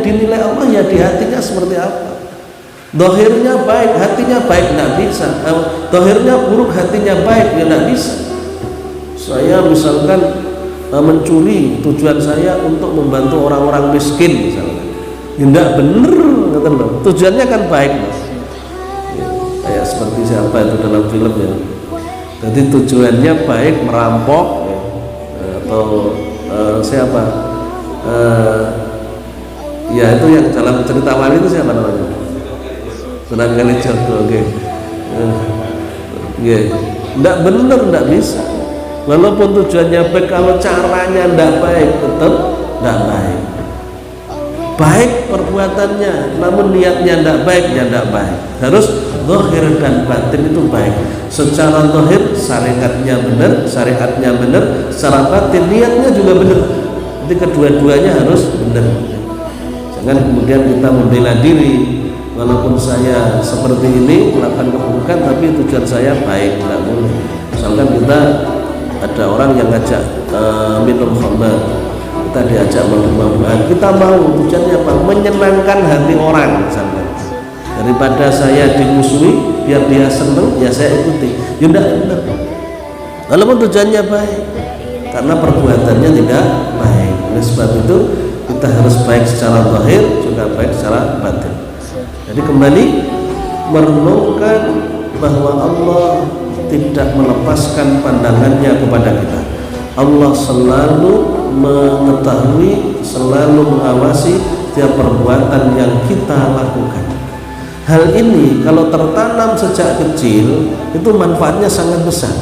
yang dinilai Allah ya di hatinya seperti apa. Dohirnya baik, hatinya baik, tidak bisa. Dohirnya buruk, hatinya baik, ya tidak bisa. Saya misalkan mencuri, tujuan saya untuk membantu orang-orang miskin misalnya, ya tidak benar, tujuannya kan baik, Mas. Ya, kayak seperti siapa itu dalam film ya. Jadi tujuannya baik, merampok ya, atau siapa? Ya itu yang dalam cerita wali itu siapa namanya? Sunan Kalijogo, oke. Tidak benar, tidak bisa. Walaupun tujuannya baik, kalau caranya tidak baik, tetap tidak baik. Baik perbuatannya, namun niatnya tidak baik, ya tidak baik. Harus zahir dan batin itu baik. Secara zahir syariatnya benar, secara batin niatnya juga benar. Jadi kedua-duanya harus benar. Jangan kemudian kita membela diri, walaupun saya seperti ini melakukan keburukan, tapi tujuan saya baik, tidak boleh. Misalkan kita ada orang yang ngajak minum khamr, kita diajak mabuk-mabukan, kita mau, tujuannya apa? Menyenangkan hati orang misalkan. Daripada saya dimusuhi biar dia senang, ya saya ikuti. Ya enggak. Walaupun tujuannya baik, karena perbuatannya tidak baik. Oleh sebab itu kita harus baik secara zahir, juga baik secara batin. Jadi kembali merenungkan bahwa Allah tidak melepaskan pandangannya kepada kita. Allah selalu mengetahui, selalu mengawasi setiap perbuatan yang kita lakukan. Hal ini kalau tertanam sejak kecil itu manfaatnya sangat besar.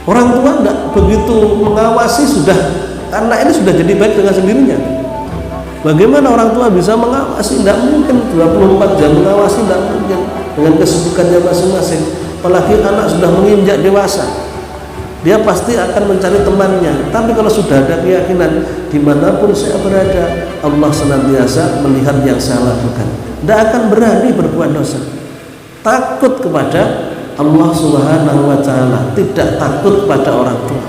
Orang tua tidak begitu mengawasi, sudah anak ini sudah jadi baik dengan sendirinya. Bagaimana orang tua bisa mengawasi? Tidak mungkin 24 jam mengawasi, tidak mungkin, dengan kesibukannya masing-masing. Apalagi anak sudah menginjak dewasa, dia pasti akan mencari temannya. Tapi kalau sudah ada keyakinan dimanapun saya berada, Allah senantiasa melihat yang saya lakukan, tidak akan berani berbuat dosa. Takut kepada Allah Subhanahu wa Ta'ala, tidak takut pada orang tua.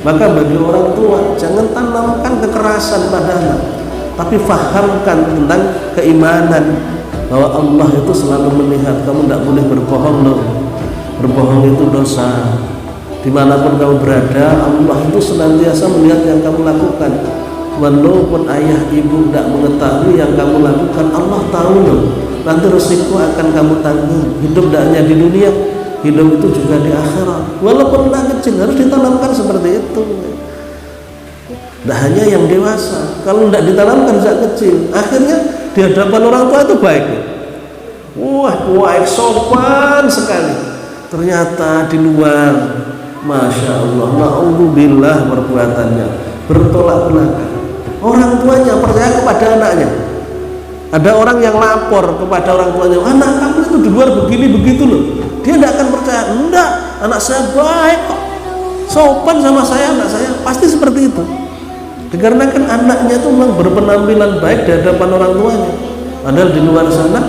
Maka bagi orang tua jangan tanamkan kekerasan pada anak, tapi fahamkan tentang keimanan bahwa Allah itu selalu melihat. Kamu tidak boleh berbohong loh. Berbohong itu dosa. Dimanapun kamu berada, Allah itu senantiasa melihat yang kamu lakukan. Walaupun ayah ibu tidak mengetahui yang kamu lakukan, Allah tahu loh. Nanti resiko akan kamu tanggung. Hidup tidak hanya di dunia, hidup itu juga di akhirat. Walaupun anak kecil harus ditanamkan seperti itu. Tidak hanya yang dewasa. Kalau tidak ditanamkan sejak kecil, akhirnya di hadapan orang tua itu baik. Wah, sopan sekali. Ternyata di luar, masya Allah, na'udzubillah perbuatannya bertolak belakang. Orang tuanya percaya kepada anaknya. Ada orang yang lapor kepada orang tuanya, anak kamu itu di luar begini begitu loh. Dia tidak akan percaya. Enggak, anak saya baik kok, sopan sama saya, anak saya pasti seperti itu. Dikarenakan anaknya itu memang berpenampilan baik di hadapan orang tuanya, padahal di luar sana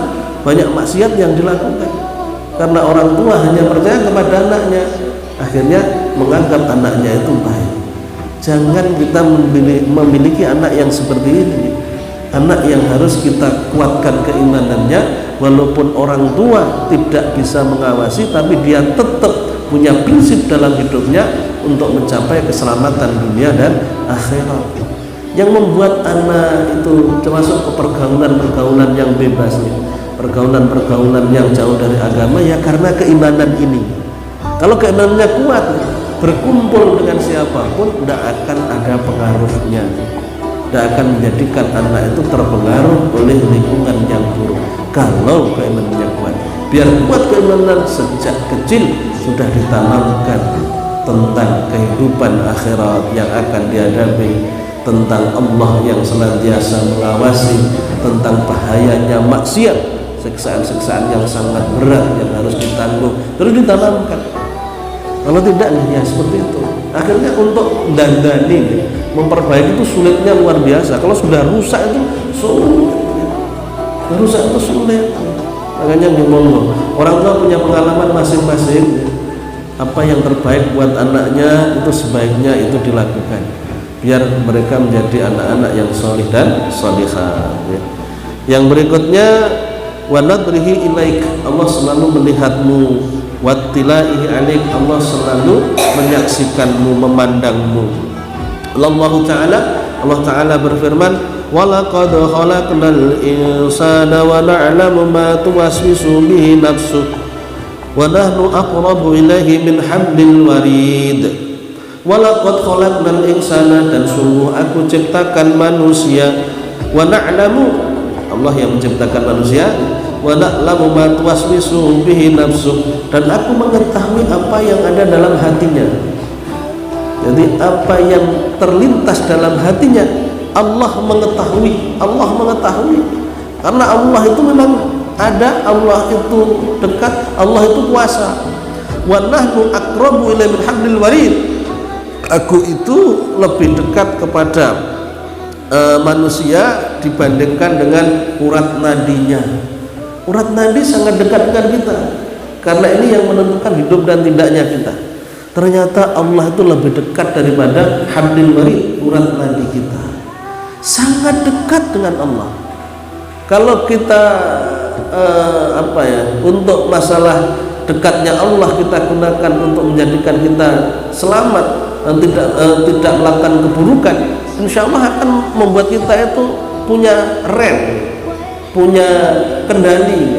banyak maksiat yang dilakukan. Karena orang tua hanya percaya kepada anaknya, akhirnya menganggap anaknya itu baik. Jangan kita memiliki anak yang seperti ini. Anak yang harus kita kuatkan keimanannya, walaupun orang tua tidak bisa mengawasi, tapi dia tetap punya prinsip dalam hidupnya untuk mencapai keselamatan dunia dan akhirat. Yang membuat anak itu termasuk ke pergaulan-pergaulan yang bebas, pergaulan-pergaulan yang jauh dari agama, ya karena keimanan ini. Kalau keimanannya kuat, berkumpul dengan siapapun tidak akan ada pengaruhnya, tidak akan menjadikan anak itu terpengaruh oleh lingkungan yang buruk. Kalau keimanannya kuat, biar kuat keimanan sejak kecil sudah ditanamkan tentang kehidupan akhirat yang akan dihadapi, tentang Allah yang senantiasa mengawasi, tentang bahayanya maksiat, siksaan-siksaan yang sangat berat yang harus ditanggung, terus ditanamkan. Kalau tidak, ya seperti itu. Akhirnya untuk dandani, memperbaiki itu sulitnya luar biasa. Kalau sudah rusak itu sulit, rusak itu sulit. Makanya ngomong, orang tua punya pengalaman masing-masing. Apa yang terbaik buat anaknya itu sebaiknya itu dilakukan. biar mereka menjadi anak-anak yang solih dan solihah ya. Yang berikutnya wa nadrihi ilaik, Allah selalu melihatmu, wattilaihi alaik, Allah selalu menyaksikanmu, memandangmu. Allah Ta'ala berfirman, walaqad khalaqnal insana wa na'lamu ma tuwaswisu bihi nafsuh wa nahnu aqrabu ilaihi min hablil warid. Walaqad khalaqnal insana, dan sungguh aku ciptakan manusia, wa na'lamu, Allah yang menciptakan manusia, wa na'lamu ma tuwaswisu bihi nafsuh, dan aku mengetahui apa yang ada dalam hatinya. Jadi apa yang terlintas dalam hatinya Allah mengetahui. Allah mengetahui karena Allah itu memang ada, Allah itu dekat, Allah itu kuasa. Wa nahnu aqrabu ilaihi min hablil warid, aku itu lebih dekat kepada manusia dibandingkan dengan urat nadinya. Urat nadi sangat dekat dengan kita karena ini yang menentukan hidup dan tidaknya kita. Ternyata Allah itu lebih dekat daripada hablil warid, urat nadi kita. Sangat dekat dengan Allah. Kalau kita untuk masalah dekatnya Allah kita gunakan untuk menjadikan kita selamat dan tidak melakukan keburukan, insya Allah akan membuat kita itu punya rem, punya kendali,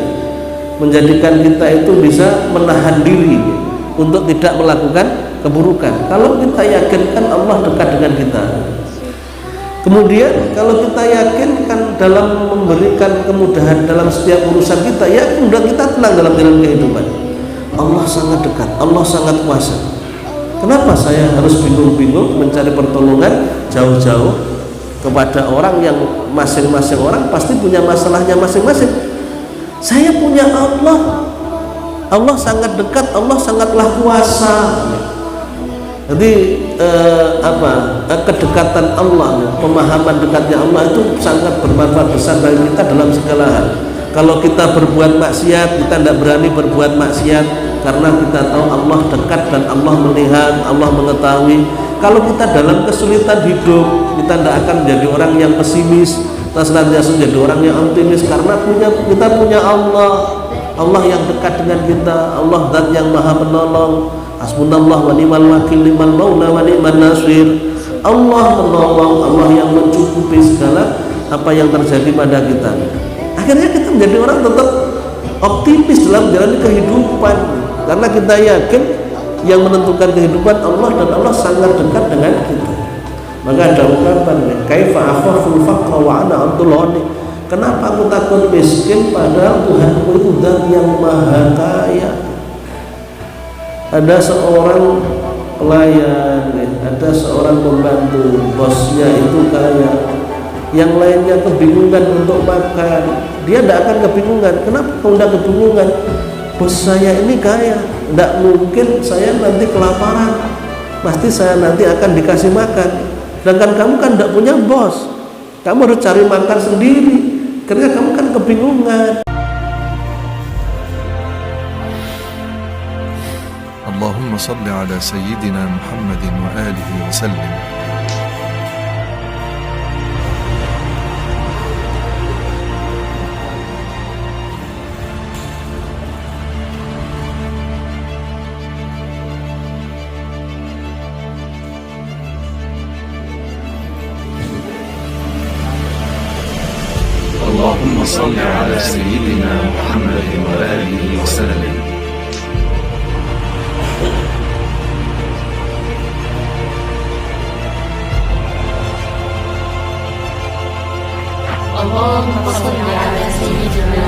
menjadikan kita itu bisa menahan diri untuk tidak melakukan keburukan. Kalau kita yakinkan Allah dekat dengan kita, kemudian kalau kita yakinkan dalam memberikan kemudahan dalam setiap urusan kita, ya udah kita tenang dalam jalan kehidupan. Allah sangat dekat, Allah sangat kuasa. Kenapa saya harus bingung-bingung mencari pertolongan jauh-jauh kepada orang yang masing-masing orang pasti punya masalahnya masing-masing? Saya punya Allah. Allah sangat dekat, Allah sangatlah kuasa. Jadi kedekatan Allah, pemahaman dekatnya Allah itu sangat bermanfaat besar bagi kita dalam segala hal. Kalau kita berbuat maksiat, kita tidak berani berbuat maksiat karena kita tahu Allah dekat dan Allah melihat, Allah mengetahui. Kalau kita dalam kesulitan hidup, kita tidak akan menjadi orang yang pesimis, kita senantiasa menjadi orang yang optimis karena kita punya Allah. Allah yang dekat dengan kita, Allah zat yang maha penolong. Hasbunallah wa ni'mal wakil, ni'mal maula wa ni'man nasir. Allah menolong, Allah yang mencukupi segala apa yang terjadi pada kita. Akhirnya kita menjadi orang tetap optimis dalam menjalani kehidupan karena kita yakin yang menentukan kehidupan Allah dan Allah sangat dekat dengan kita. Maka ada ungkapan, kaifa akhaful faqra wa ana abdul ghani. Kenapa aku takut miskin padahal Tuhanku itu zat yang maha kaya? Ada seorang pelayan, ada seorang pembantu, bosnya itu kaya, yang lainnya kebingungan untuk makan, dia tidak akan kebingungan. Kenapa kau tidak kebingungan? Bos saya ini kaya, tidak mungkin saya nanti kelaparan, pasti saya nanti akan dikasih makan. Sedangkan kamu kan tidak punya bos, kamu harus cari makan sendiri, karena kamu kan kebingungan. Allahumma salli ala Sayyidina Muhammadin wa alihi wa sallim. Allahumma salli ala Sayyidina Muhammadin wa alihi wa sallim. اللهم صل على سيدنا